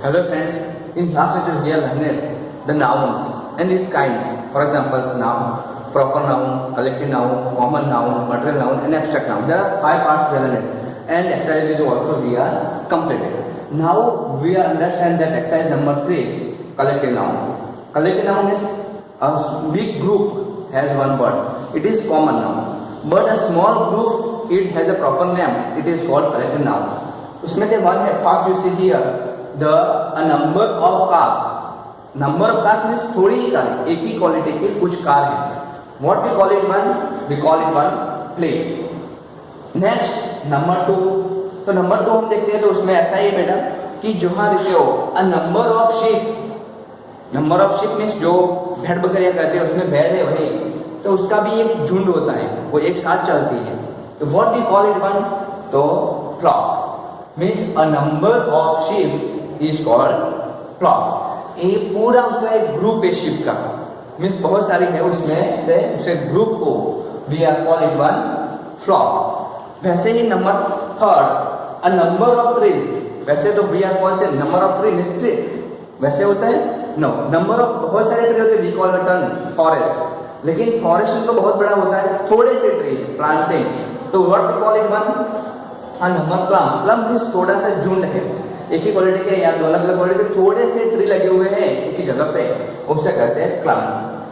Hello friends, in last lecture we have learned the nouns and its kinds. For example, noun, proper noun, collective noun, common noun, material noun and abstract noun. There are 5 parts we have learned and exercises also we are completed. Now we understand that exercise number 3, collective noun. Collective noun is a big group has one word. It is common noun. But a small group, it has a proper name. It is called collective noun. उसमें से one है, first you see here a number of cars. Number of cars means थोड़ी ही car, एक ही quality के कुछ car हैं. What we call it one? We call it one plane. Next number 2. तो number 2 हम देखते हैं तो उसमें ऐसा ही है बेटा कि जहाँ देखते हो a number of sheep. Number of sheep means जो भेड़ बकरियां करते हैं उसमें भेड़ है वही, तो उसका भी एक झुंड होता है, वो एक साथ चलती है. तो what we call it one? तो flock. Means a number of sheep is called flock. ये पूरा उसका एक ग्रुप है sheep का, मीन्स बहुत सारी है उसमें से उसे ग्रुप को we are call it one flock. वैसे ही number 3 a number of trees. वैसे तो we are call से number of tree means tree वैसे होता है, नो नंबर ऑफ बहुत सारे ट्री होते हैं, we call it फॉरेस्ट. लेकिन फॉरेस्ट में तो बहुत बड़ा होता है, थोड़े से ट्री प्लांटिंग, तो what we call it one number plum. Plum means थोड़ा सा झुंड है, एक ही क्वालिटी के या दो अलग अलग क्वालिटी के थोड़े से ट्री लगे हुए हैं एक ही जगह पे, उसे कहते हैं प्लम.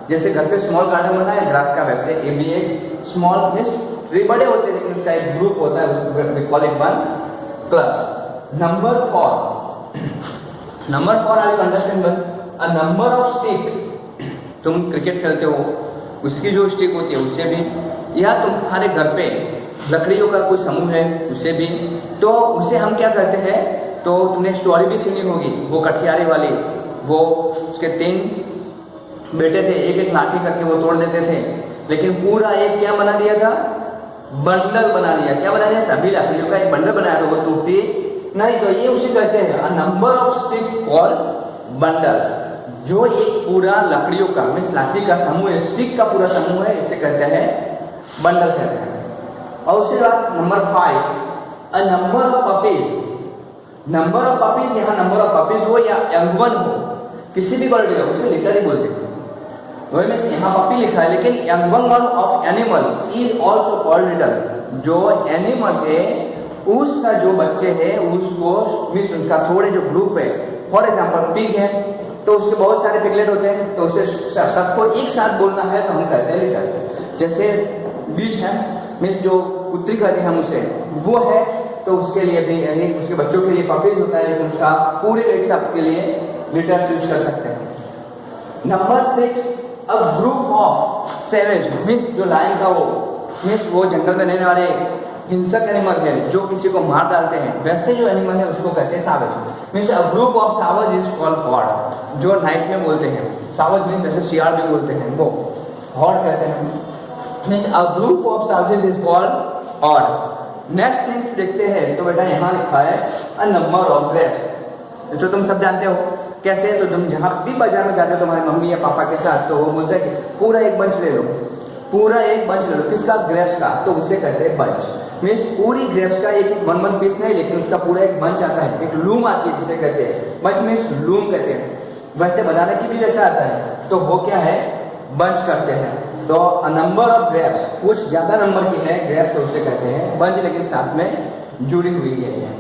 जैसे घर पे स्मॉल गार्डन बना है ग्रास का, वैसे ये भी एक स्मॉल मीन्स ट्री बड़े होते हैं लेकिन उसका एक ग्रुप होता है, we call it one plus. Number 4 are you understand one a number of stick. तुम क्रिकेट खेलते हो, उसकी जो स्टिक होती है उससे भी, या तुम्हारे घर पे लकड़ियों का कोई समूह है उसे भी, तो उसे हम क्या करते हैं, तो तुमने स्टोरी भी सुनी होगी वो कठियारे वाली, वो उसके 3 बेटे थे, एक एक लाठी करके वो तोड़ देते थे, लेकिन पूरा एक क्या बना दिया था, बंडल बना दिया. क्या बना दिया, सभी लकड़ियों का एक बंडल बनाया था, वो टूटी नहीं. तो ये उसे कहते हैं अ number of stick call bundle. जो एक पूरा लकड़ियों का मीन्स लाठी का समूह है, स्टिक का पूरा समूह है, इसे कहते हैं बंडल कहते हैं. और उसके बाद number 5 a number of puppies. Number of puppies, यहाँ नंबर ऑफ पपीज हो या यंग वन हो, किसी भी क्वालिटी का, उसे लिटर ही बोलते हैं. वही में यहाँ पपी लिखा है, लेकिन young one of animal is also called litre. जो एनिमल है उसका जो बच्चे है उसको मीन्स उनका थोड़े जो ग्रुप है, फॉर एग्जाम्पल पिग है तो उसके बहुत सारे पिगलेट होते हैं, तो उसे सबको एक साथ बोलना है तो हम कहते हैं लिटर. जैसे बीज है मीन्स जो कुत्ती कहते हैं हम उसे, वो है तो उसके लिए भी उसके बच्चों के लिए पपीज होता है, लेकिन उसका पूरे एक साथ के लिए लिटर यूज कर सकते हैं. Number 6 a group of savage means जो लायन का वो मीन्स वो जंगल में रहने वाले हिंसक एनिमल है जो किसी को मार डालते हैं, वैसे जो एनिमल है उसको कहते हैं savage. Means a group of savage is called horde. जो नाइट में बोलते हैं सावेज मीन्स वैसे शियाल भी बोलते हैं, वो हॉर्ड कहते हैं. Means a group of savage is called horde. Next things देखते हैं, तो बेटा यहाँ लिखा है अ नंबर ऑफ ग्रेप्स. तो तुम सब जानते हो कैसे, तो तुम जहाँ भी बाजार में जाते हो तुम्हारी मम्मी या पापा के साथ, तो वो बोलते हैं कि पूरा एक बंच ले लो, पूरा एक बंच ले लो. किसका, ग्रेप्स का, तो उसे कहते हैं बंच. मीन्स पूरी ग्रेप्स का एक वन पीस नहीं, लेकिन उसका पूरा एक बंच आता है, एक लूम आती है जिसे कहते हैं बंच मीन्स लूम कहते हैं. वैसे बनाने की भी वैसा आता है, तो वो क्या है, बंच करते हैं. तो अ नंबर ऑफ ग्रेप्स, कुछ ज्यादा नंबर की है ग्रेप्स, तो उसे कहते हैं बंच, लेकिन साथ में जुड़ी हुई है.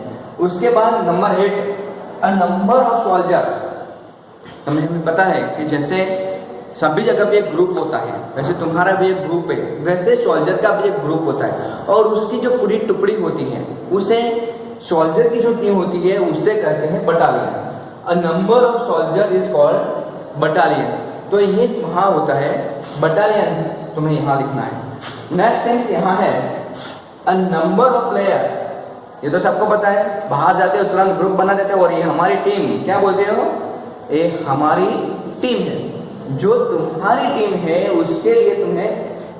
उसके बाद number 8 a number of soldier. हमें पता है कि जैसे सभी जगह पे एक ग्रुप होता है, वैसे तुम्हारा भी एक ग्रुप है, वैसे सोल्जर का भी एक ग्रुप होता है, और उसकी जो पूरी टुकड़ी होती है उसे सोल्जर की जो टीम होती है उसे कहते हैं battalion. A number of soldier is called battalion. तो ये वहाँ होता है बटालियन, तुम्हें यहाँ लिखना है. नेक्स्ट थिंग्स यहाँ है अ नंबर ऑफ प्लेयर्स. ये तो सबको पता है, बाहर जाते हो तुरंत ग्रुप बना देते हो और ये हमारी टीम, क्या बोलते हो, ये हमारी टीम है. जो तुम्हारी टीम है उसके लिए तुमने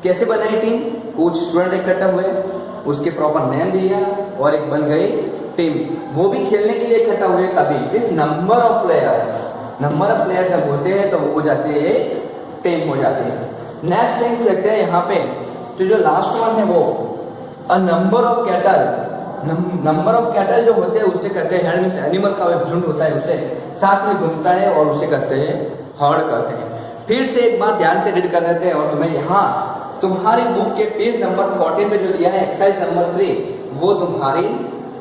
कैसे बनाई टीम, कुछ स्टूडेंट इकट्ठा हुए, उसके प्रॉपर नेम दिया और एक बन गई टीम. वो भी खेलने के लिए इकट्ठा हुए तभी. इस नंबर ऑफ प्लेयर जब होते हैं तो वो हो जाती है टीम हो जाती है. नेक्स्ट थिंग्स देखते हैं यहाँ पे, तो जो लास्ट वन है वो अ number of cattle. Number of cattle जो होते हैं उसे कहते हैं हेड, में एनिमल का एक झुंड होता है उसे साथ में घूमता है और उसे कहते हैं हर्ड कहते हैं। फिर से एक बार ध्यान से रीड कर लेते हैं और तुम्हें यहाँ तुम्हारी बुक के पेज नंबर 14 पे जो दिया है एक्सरसाइज नंबर 3 वो तुम्हारी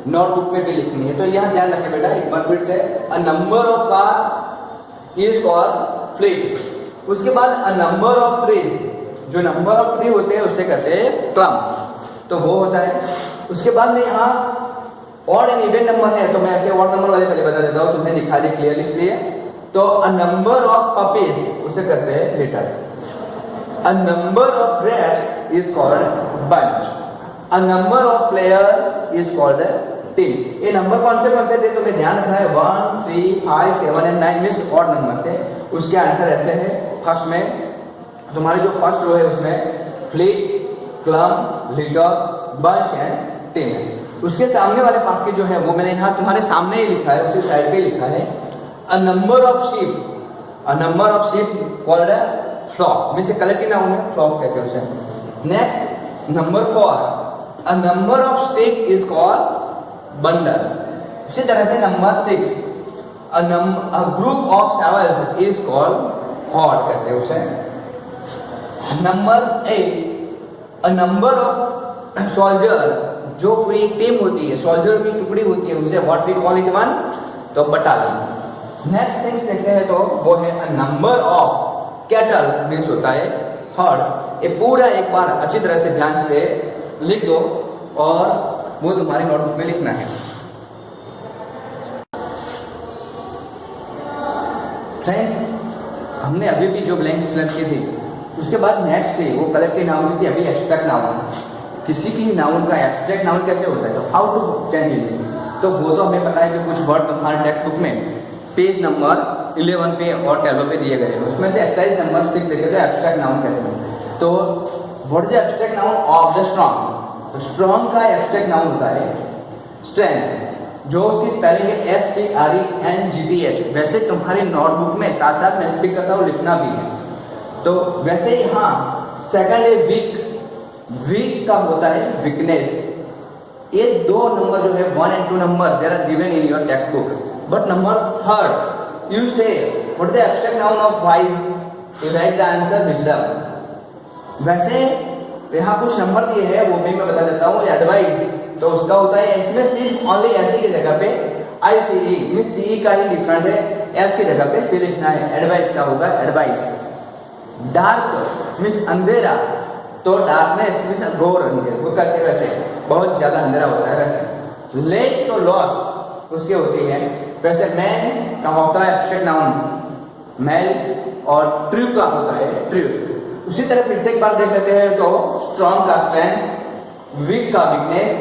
नोटबुक में भी लिखनी है। तो यहाँ ध्यान रखें बेटा एक बार फिर से, अ number of cars is called fleet. उसके बाद अ नंबर ऑफ ट्रीज, जो नंबर ऑफ ट्री होते हैं उसे कहते हैं क्लम, तो वो होता है। उसके बाद में यहाँ ऑड एंड इवन नंबर है तो मैं ऐसे ऑड नंबर वाले पहले बता देता हूँ, तुम्हें दिखा दे क्लियरली इसलिए। तो अ नंबर ऑफ पपीज उसे कहते हैं litres, a number of rates is called bunch, a number of player is called team. ये नंबर कौन से थे तुम्हें ध्यान रखना है, 1, 3, 5, 7 एंड 9 मींस ऑड नंबर थे। उसके आंसर ऐसे है, फर्स्ट में तुम्हारी जो फर्स्ट रो है उसमें fleet, क्लम, litre, bunch and team है। उसके सामने वाले पार्ट के जो है वो मैंने यहाँ तुम्हारे सामने ही लिखा है, उसी साइड पे लिखा है a number of sheep, a number of sheep called flock, means collective noun है फ्लॉक कहते हैं उसे। Next number 4, a number of stick is called bundle. इसी तरह से नंबर 6, अ ग्रुप ऑफ सेवल्स इज कॉल्ड हॉर्ड कहते हैं उसे। Number 8, a number of soldier, जो पूरी एक टीम होती है, सोल्जर की टुकड़ी होती है उसे what we call it one, तो बटालियन। नेक्स्ट थिंग्स देखते हैं तो वो है a number of cattle means होता है हर्ड। ये पूरा एक बार अच्छी तरह से ध्यान से लिख दो और वो तुम्हारी नोटबुक में लिखना है। फ्रेंड्स, हमने अभी भी जो ब्लैंक फिल की थी उसके बाद नेक्स्ट थी वो कलेक्टिव नाउन थी, अभी एब्स्ट्रैक्ट नाउन। किसी की नाउन का एब्स्ट्रैक्ट नाउन कैसे होता है, तो हाउ टू चेंज इट, तो वो तो हमें पता है कि कुछ वर्ड तुम्हारे टेक्स्ट बुक में पेज नंबर 11 पे और 12 पे दिए गए हैं, उसमें से एक्सरसाइज नंबर 6 देखे तो एब्स्ट्रैक्ट नाउन कैसे बनता है। तो what is abstract noun of the strong, तो स्ट्रॉन्ग का एब्स्ट्रैक्ट नाउन होता है स्ट्रेंथ, जो उसकी स्पेलिंग है STRENGTH। वैसे तुम्हारी नोटबुक में साथ साथ मैं स्पीक करता हूँ लिखना भी है। तो वैसे यहाँ सेकंड है वीक, वीक का होता है वीकनेस। ये दो नंबर जो है 1 and 2 number there are given in your text book, but number third you say what the abstract noun of wise, you write the answer wisdom. वैसे यहाँ कुछ नंबर दिए हैं वो भी मैं बता देता हूँ। एडवाइस तो उसका होता है, इसमें सिर्फ ओनली ऐसी की जगह पे ICE मींस CE का ही डिफरेंट है, एस की जगह पे सी लिखना है। एडवाइस का होगा एडवाइस। डार्क मीन्स अंधेरा, तो डार्कनेस मीन्स घोर अंधेरा, वो करते वैसे बहुत ज्यादा अंधेरा होता है वैसे। लेट तो लॉस उसके होती है। वैसे मैन का होता है एब्स्ट्रैक्ट नाउन मैल, और ट्रू का होता है ट्रूथ। उसी तरह फिर से एक बार देख लेते हैं तो स्ट्रॉन्ग का स्ट्रेंथ, वीक का वीकनेस,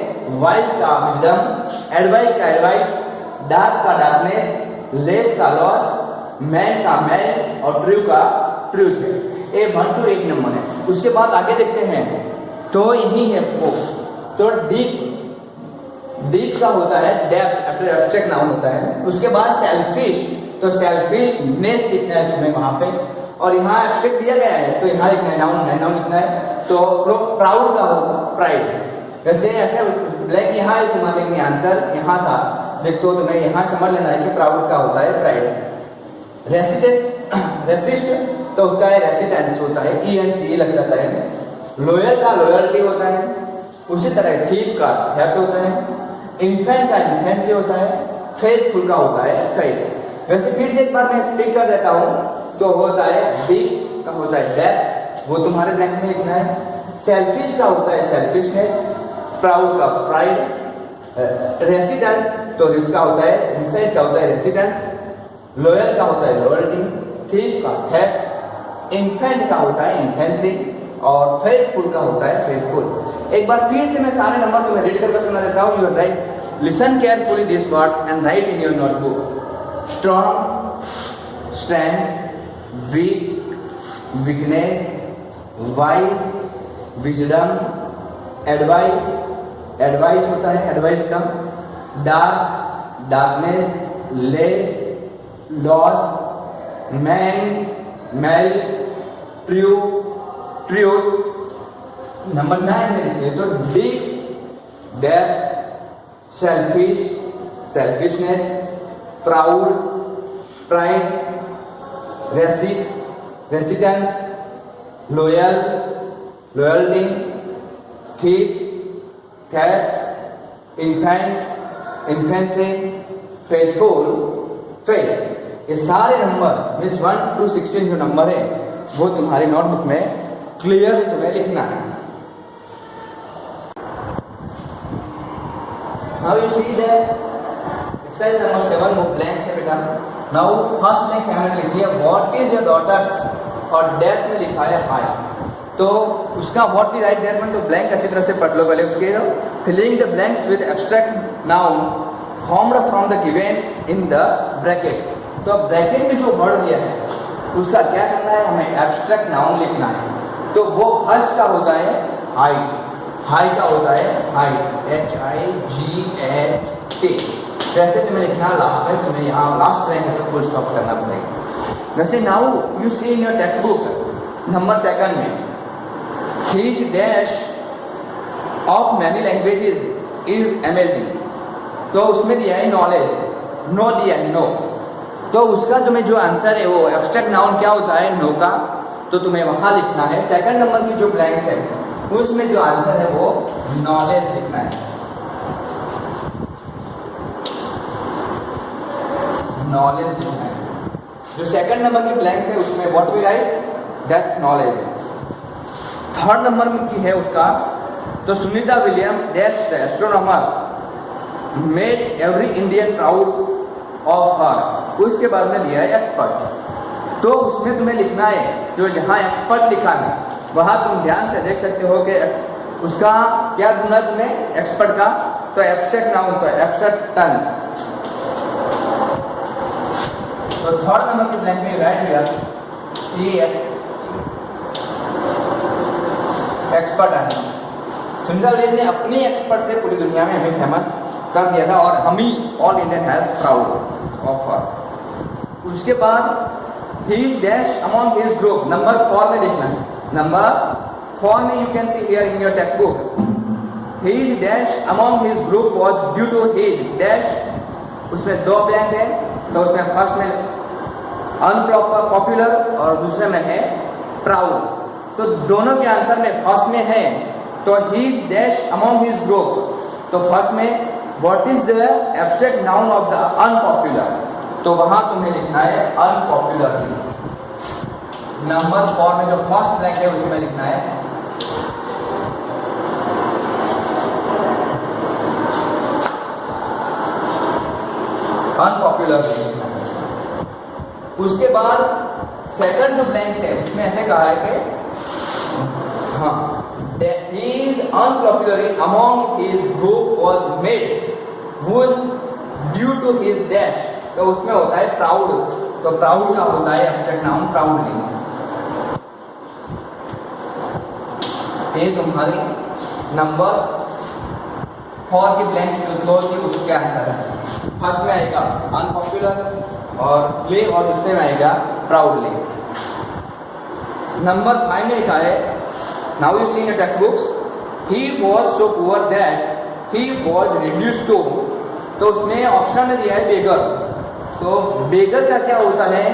वाइज का विजडम, एडवाइस का एडवाइस, डार्क का डार्कनेस, लेस का लॉस, मैन का मैन और ट्रू का ट्रूथ है। ये 1 to 8 नंबर है। उसके बाद आगे देखते हैं तो यही है वो, तो डीप का होता है डेप्थ, एब्स्ट्रैक्ट नाउन होता है। उसके बाद सेल्फिश, तो सेल्फिशनेस लिखना है तुम्हें वहां पे, और यहाँ एब्स्ट्रैक्ट दिया गया है तो यहाँ लिखना है नाउन लिखना है। तो प्राउड का होगा प्राइड। वैसे ऐसे ब्लैंक यहाँ है तुम्हारे लिए आंसर यहाँ था, देख तो तुम्हें यहाँ समझ लेना है कि प्राउड का होता है प्राइड। रेसिस्ट तो उसका है रेसिडेंस होता है, ENCE लग जाता है। लॉयल का लॉयल्टी होता है। उसी तरह थीप का थेफ्ट होता है। इन्फेंट का इन्फेंसी होता है। फेथफुल का होता है फेथ। वैसे फिर से एक बार मैं स्पीक कर देता हूँ तो होता है डीप का होता है डेप्थ, वो तुम्हारे ब्लैंक में लिखना है। सेल्फिश का होता है सेल्फिशनेस, प्राउड का प्राइड, रेसिडेंट तो रिच का होता है रिसाइड का होता है रेसिडेंस, लॉयल का होता है लॉयल्टी, थीफ का थेफ्ट, इन्फेंट का होता है इन्फेंसी और फेथफुल का होता है फेथफुल। एक बार फिर से मैं सारे नंबर तुम्हें रीड करके सुना देता हूँ। You write, listen carefully this words and write in your notebook. Strong, strength, weak, weakness, wise, wisdom, advice, advice होता है एडवाइस का, dark, darkness, less, loss, man, male, true, truth. Number 9 में लिखिए तो deep, depth, selfish, selfishness, proud, pride, residence, loyal, loyalty, thief, थैट, infant, infancy, faithful, faith. ये सारे number means 1 to 16 जो नंबर है वो तुम्हारी नोटबुक में क्लियरली तुम्हें लिखना है। Now you see the exercise number 7 वो blanks है बेटा। Now first blanks हमने लिखी है what is your daughter's और डैश में लिखा है हाई, तो उसका what we write that one तो blank अच्छी तरह से पढ़ लो पहले उसके। filling the blanks with abstract noun formed from the given in the bracket। तो ब्रैकेट में जो वर्ड दिया है उसका क्या करना है, हमें एब्स्ट्रैक्ट नाउन लिखना है। तो वो फर्स्ट का होता है हाइट, हाई का होता है हाइट, HIGHT। वैसे तुम्हें लिखना लास्ट में, तुम्हें यहाँ लास्ट लाइन है फुल स्टॉप करना पड़ेगा। वैसे now you see in your text book number 2 में his dash of many languages is amazing, तो उसमें दिया है नॉलेज, नो दिया है नो, तो उसका तुम्हें जो आंसर है वो एब्स्ट्रैक्ट नाउन क्या होता है नो का, तो तुम्हें वहां लिखना है। सेकंड नंबर की जो ब्लैंक्स है उसमें जो आंसर है वो नॉलेज लिखना है, नॉलेज लिखना है। जो सेकंड नंबर की ब्लैंक्स है उसमें what we write that knowledge है। थर्ड नंबर में की है उसका, तो Sunita Williams dash the astronomers made every Indian proud of her, उसके बाद में दिया है एक्सपर्ट। तो उसमें तुम्हें लिखना है जो जहाँ एक्सपर्ट लिखा है वहाँ तुम ध्यान से देख सकते हो कि उसका क्या ढूंढना है तुम्हें एक्सपर्ट का, तो एब्स्ट्रैक्ट नाउन तो एब्स्ट्रैक्ट टर्म्स। तो थर्ड नंबर की ब्लैंक में राइट दिया एक्सपर्ट आंसर। सुनीता विलियम्स ने अपनी एक्सपर्ट से पूरी दुनिया में हमें फेमस कर दिया था और हम ही all Indian has proud of her. उसके बाद he is dash among his group, number 4 में लिखना है। नंबर 4 में you can see here in your text book he is dash among his group was due to his dash, उसमें 2 blank है, तो उसमें फर्स्ट में अनपॉपुलर और दूसरे में है प्राउड। तो दोनों के आंसर में फर्स्ट में है तो ही is dash among his group, तो फर्स्ट में what is the abstract noun of the unpopular, तो वहां तुम्हें लिखना है अनपॉपुलर। नंबर 4 में जो फर्स्ट ब्लैंक है उसमें लिखना है अनपॉपुलर। उसके बाद सेकंड जो ब्लैंक है उसमें ऐसे कहा है कि हाँ he is unpopular among his group was made was due to his dash, तो उसमें होता है प्राउड, तो प्राउड का होता है एब्स्ट्रैक्ट नाउन प्राउडली। ये तुम्हारी नंबर 4 की ब्लैंक्स जो 2 थी उसके आंसर है। फर्स्ट में आएगा अनपॉपुलर और ले, और दूसरे में आएगा प्राउडली। नंबर 5 में लिखा है now you see in your text books he was so poor that he was reduced to, तो उसमें ऑप्शन में दिया है बेगर, तो बेगर का क्या होता है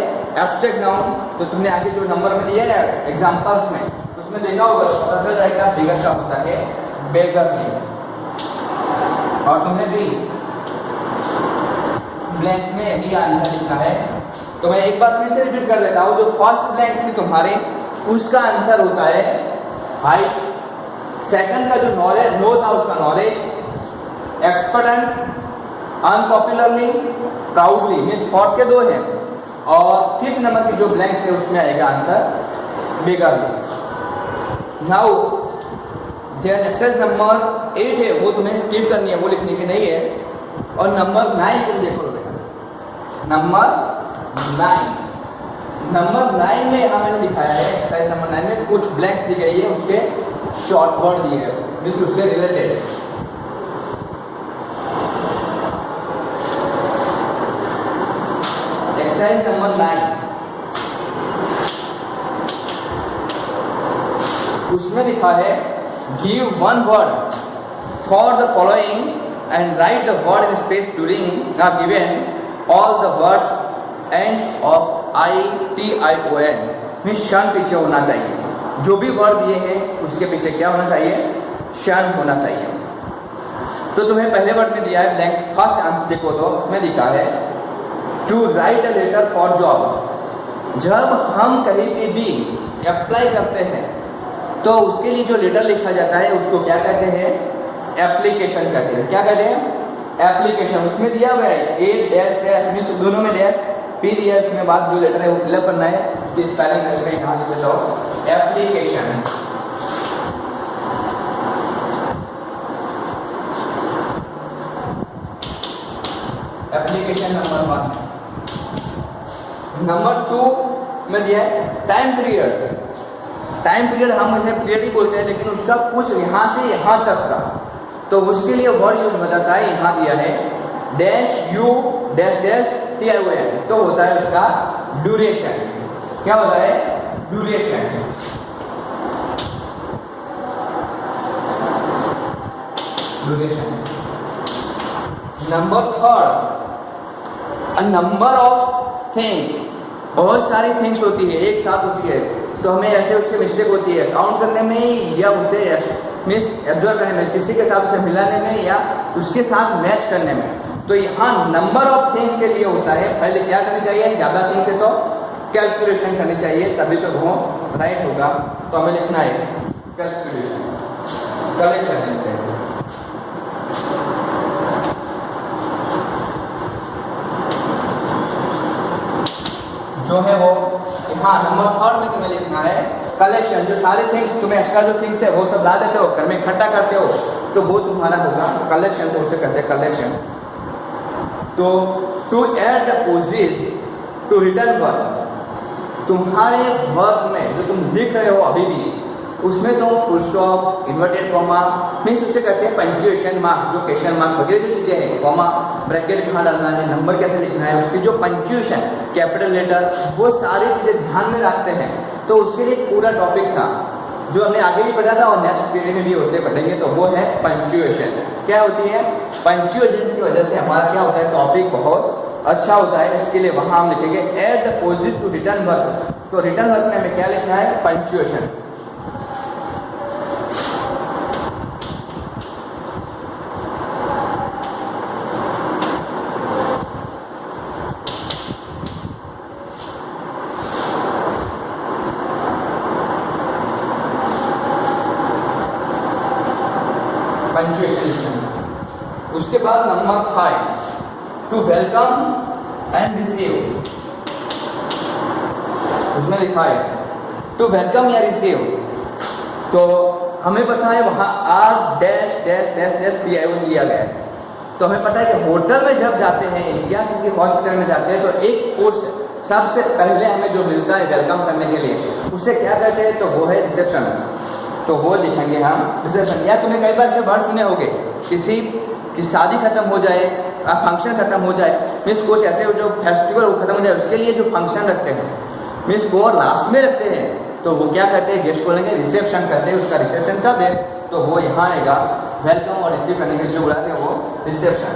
एब्स्ट्रैक्ट नाउन, तो तुमने आगे जो नंबर में दिया है एग्जांपल्स में उसमें देखा होगा पता चल जाएगा बेगर का होता है बेगर। और तुम्हें भी ब्लैंक्स में यही आंसर लिखना है। तो मैं एक बार फिर से रिपीट कर देता हूँ, जो फर्स्ट ब्लैंक्स में तुम्हारे उसका आंसर होता है हाइट, सेकंड का जो नॉलेज नो था उसका नॉलेज, एक्सपर्टेंस, अनपॉपुलरली, प्राउडली, मीन्स फोर्थ के 2 हैं, और फिफ्थ नंबर की जो ब्लैंक्स है उसमें आएगा answer beggarly. Now there exercise number 8 है वो तुम्हें स्किप करनी है, वो लिखने की नहीं है। और नंबर 9 तुम देखो बेटा, नंबर 9 में यहाँ मैंने दिखाया है एक्सरसाइज नंबर 9 में कुछ ब्लैंक्स दी गई है, उसके शॉर्ट वर्ड दिए हैं मीन्स उससे रिलेटेड। एक्सरसाइज नंबर 9 उसमें लिखा है give one word for the following and write the word in space during given all the words ends of ITION में क्षण पीछे होना चाहिए। जो भी वर्ड दिए हैं उसके पीछे क्या होना चाहिए? क्षण होना चाहिए। तो तुम्हें पहले वर्ड में दिया है ब्लैंक, फर्स्ट आंसर देखो तो उसमें लिखा है to write a letter for job. जब हम कहीं पे भी अप्लाई करते हैं तो उसके लिए जो लेटर लिखा जाता है उसको क्या कहते हैं? एप्लीकेशन कहते हैं। क्या कहते हैं? एप्लीकेशन। उसमें दिया हुआ है ए डैश डैश मीन्स दोनों में डैश, पी दिया, उसमें बाद जो लेटर है वो फिलअप करना है। उसकी स्पेलिंग में यहाँ लिख देता हूँ एप्लीकेशन। Application number 1। नंबर 2 में दिया है टाइम पीरियड। टाइम पीरियड हम इसे पीरियड ही बोलते हैं, लेकिन उसका कुछ यहाँ से यहाँ तक का, तो उसके लिए वर्ड यूज बताता है। यहाँ दिया है dash you dash dash TION, तो होता है उसका ड्यूरेशन। क्या होता है? Duration. Duration. Number 3 a number of things. बहुत सारी थिंग्स होती है, एक साथ होती है, तो हमें ऐसे उसकी मिस्टेक होती है काउंट करने में या उसे मीन्स एब्जॉर्व करने में, किसी के साथ उसे मिलाने में या उसके साथ मैच करने में। तो यहाँ नंबर ऑफ थिंग्स के लिए होता है पहले क्या करनी चाहिए? ज़्यादा थिंग्स है तो कैलकुलेशन करनी चाहिए, तभी तो वो राइट होगा। तो हमें लिखना है कैलकुलेशन, कलेक्शन लिखते हैं। जो है वो हाँ नंबर 3 में तुम्हें लिखना है कलेक्शन। जो सारे थिंग्स तुम्हें एक्स्ट्रा जो थिंग्स है वो सब ला देते हो, घर में इकट्ठा करते हो, तो वो तुम्हारा होगा कलेक्शन। को उसे कहते हैं कलेक्शन। तो to add the poses to return work. तुम्हारे वर्क में जो तुम लिख रहे हो अभी भी, उसमें तुम full stop, inverted comma means उसे कहते हैं पंक्चुएशन मार्क्स, जो क्वेश्चन मार्क वगैरह जो चीज़ें हैं, कॉमा ब्रैकेट कहाँ डालना है, नंबर कैसे लिखना है, उसकी जो पंक्चुएशन, कैपिटल लेटर, वो सारी चीज़ें ध्यान में रखते हैं। तो उसके लिए पूरा टॉपिक था जो हमने आगे भी पढ़ा था और नेक्स्ट पीरियड में भी होते पढ़ेंगे, तो वो है पंक्चुएशन। क्या होती है? पंक्चुएशन की वजह से हमारा क्या होता है? टॉपिक बहुत अच्छा होता है। इसके लिए वहाँ हम लिखेंगे add the poses to return work. तो रिटर्न वर्क में हमें क्या लिखना है? पंक्चुएशन। उसके बाद number 5 to welcome and receive. उसमें लिखा है टू वेलकम या रिसीव। तो हमें पता है वहाँ R dash dash dash dash TION दिया गया है। तो हमें पता है कि होटल में जब जाते हैं या किसी हॉस्पिटल में जाते हैं तो एक पोस्ट सबसे पहले हमें जो मिलता है वेलकम करने के लिए, उसे क्या कहते हैं? तो वो है रिसेप्शनिस्ट। तो वो लिखेंगे हम रिसेप्शन। या तुम्हें कई बार से वर्ड सुने होंगे, किसी की शादी खत्म हो जाए, फंक्शन खत्म हो जाए, मीन्स कुछ ऐसे जो फेस्टिवल खत्म हो जाए, उसके लिए जो फंक्शन रखते हैं मीन्स वो लास्ट में रखते हैं, तो वो क्या कहते हैं? गेस्ट बोलेंगे रिसेप्शन कहते हैं। उसका रिसेप्शन कब है? तो वो यहाँ आएगा वेलकम और रिसीव करने के लिए जो बुलाते हैं वो reception.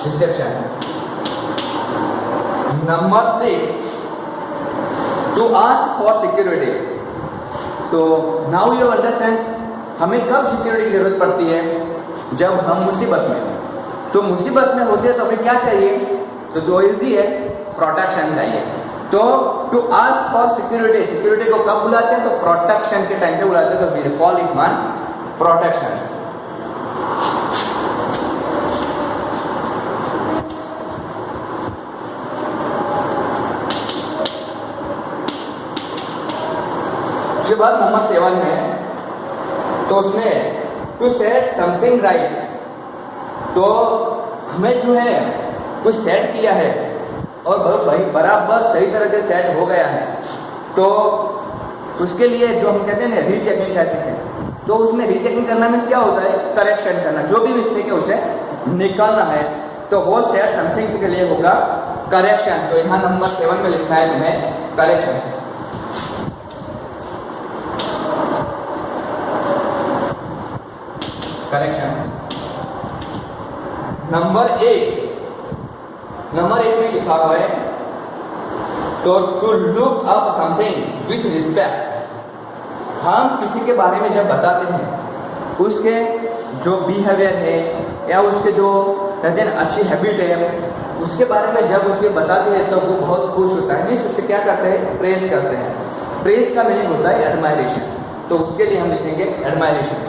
Reception. Number 6 to ask for security. तो नाउ यू अंडरस्टैंड हमें कब सिक्योरिटी की जरूरत पड़ती है? जब हम मुसीबत में। तो मुसीबत में होते हैं तो हमें क्या चाहिए? तो दो इजी है, प्रोटेक्शन चाहिए। तो to ask for security, security को कब बुलाते हैं? तो प्रोटेक्शन के टाइम पे बुलाते हैं। तो we call it one protection. उसके बाद नंबर 7 में, तो उसमें टू सेट समथिंग राइट। तो हमें जो है कुछ सेट किया है और भाई बराबर सही तरह से सेट हो गया है, तो उसके लिए जो हम कहते हैं ना रीचेकिंग कहते हैं। तो उसमें रीचेकिंग करना मीन्स क्या होता है? करेक्शन करना, जो भी मिस्टेक है उसे निकालना है। तो वो सेट समथिंग के लिए होगा करेक्शन। तो यहाँ नंबर 7 में लिखा है तुम्हें करेक्शन। करेक्शन। नंबर 8 में लिखा हुआ है तो to look up something with respect. हम किसी के बारे में जब बताते हैं उसके जो बिहेवियर है या उसके जो कहते हैं अच्छी हैबिट है उसके बारे में जब उसके बताते हैं तो वो बहुत खुश होता है। मीन्स उसे क्या करते हैं, प्रेज करते हैं। प्रेज का मीनिंग होता है एडमायरेशन, तो उसके लिए हम लिखेंगे एडमायरेशन।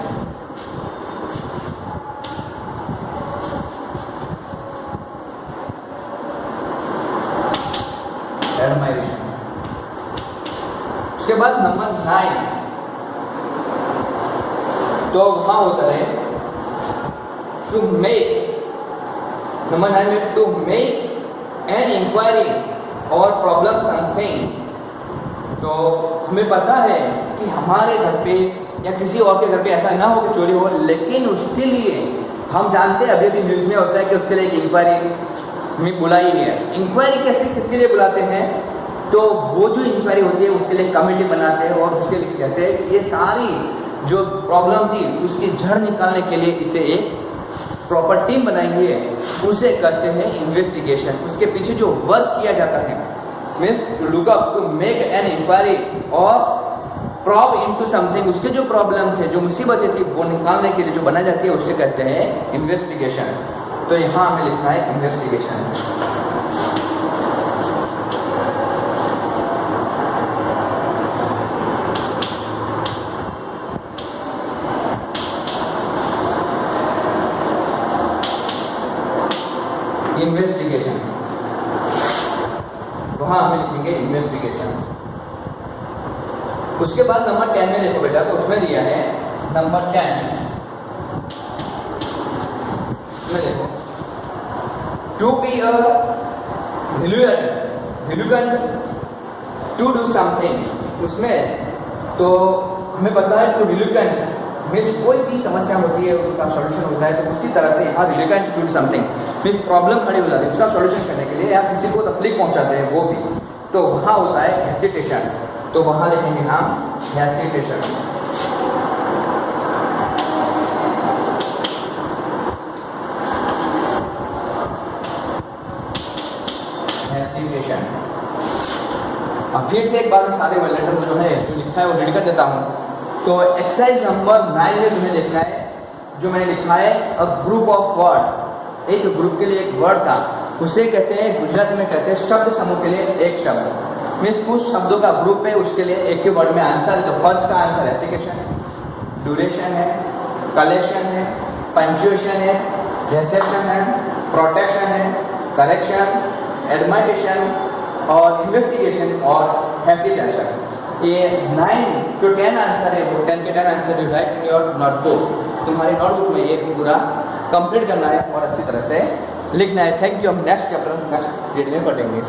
एडमायरेशन। उसके बाद नंबर 9 तो वहां होता है टू मेक। नंबर 9 में टू मेक एन इंक्वायरी और प्रॉब्लम समथिंग। तो हमें पता है कि हमारे घर पे या किसी और के घर पे ऐसा ना हो कि चोरी हो, लेकिन उसके लिए हम जानते हैं अभी भी न्यूज़ में होता है कि उसके लिए एक इंक्वायरी में बुलाई है। इंक्वायरी कैसे किसके लिए बुलाते हैं, तो वो जो इंक्वायरी होती है उसके लिए कमेटी बनाते हैं और उसके लिए कहते हैं कि ये सारी जो प्रॉब्लम थी उसकी जड़ निकालने के लिए इसे एक प्रॉपर टीम बनाई हुई है, उसे कहते हैं इन्वेस्टिगेशन। उसके पीछे जो वर्क किया जाता है means to look up, to make an inquiry और प्रॉब इनटू समथिंग। उसके जो प्रॉब्लम थे, जो मुसीबतें थी, वो निकालने के लिए जो बनाई जाती है उसे कहते हैं इन्वेस्टिगेशन। तो यहाँ हमें लिखना है इन्वेस्टिगेशन। इन्वेस्टिगेशन वहां हमें लिखेंगे इन्वेस्टिगेशन। उसके बाद नंबर 10 में देखो बेटा, तो उसमें दिया है नंबर 10 में देखो to be a vigilant to do something. उसमें तो हमें पता है टू विलुगेंट मीन्स कोई भी समस्या होती है उसका सॉल्यूशन होता है, तो उसी तरह से यहाँ vigilant to do something means problem खड़ी हो जाती है उसका सॉल्यूशन करने के लिए, या किसी को तकलीफ पहुंचाते हैं वो भी, तो वहाँ होता है हेसिटेशन। तो वहाँ लिखेंगे हम हेसिटेशन। हेसिटेशन। अब फिर से एक बार मैं सारे वर्ड लेटर जो है जो लिखा है वो रीड कर देता हूँ। तो एक्सरसाइज नंबर 9 में तुम्हें देखना है जो मैंने लिखा है अ ग्रुप ऑफ वर्ड। एक ग्रुप के लिए एक वर्ड था, उसे कहते हैं गुजराती में कहते हैं शब्द समूह के लिए एक शब्द। मीन्स कुछ शब्दों का ग्रुप है, उसके लिए एक ही वर्ड में आंसर है। तो फर्स्ट का आंसर एप्लीकेशन है, ड्यूरेशन है, कलेक्शन है, पंक्चुएशन है, रिसेप्शन है, प्रोटेक्शन है, करेक्शन, एडमिटेशन और इन्वेस्टिगेशन और हेसिटेशन। ये 9 जो 10 आंसर है वो 10 के 10 answer you right in your notebook. तुम्हारी नोटबुक में ये पूरा कंप्लीट करना है और अच्छी तरह से लिखना है। Thank you. हम नेक्स्ट चैप्टर नेक्स्ट पीरियड में पढ़ेंगे।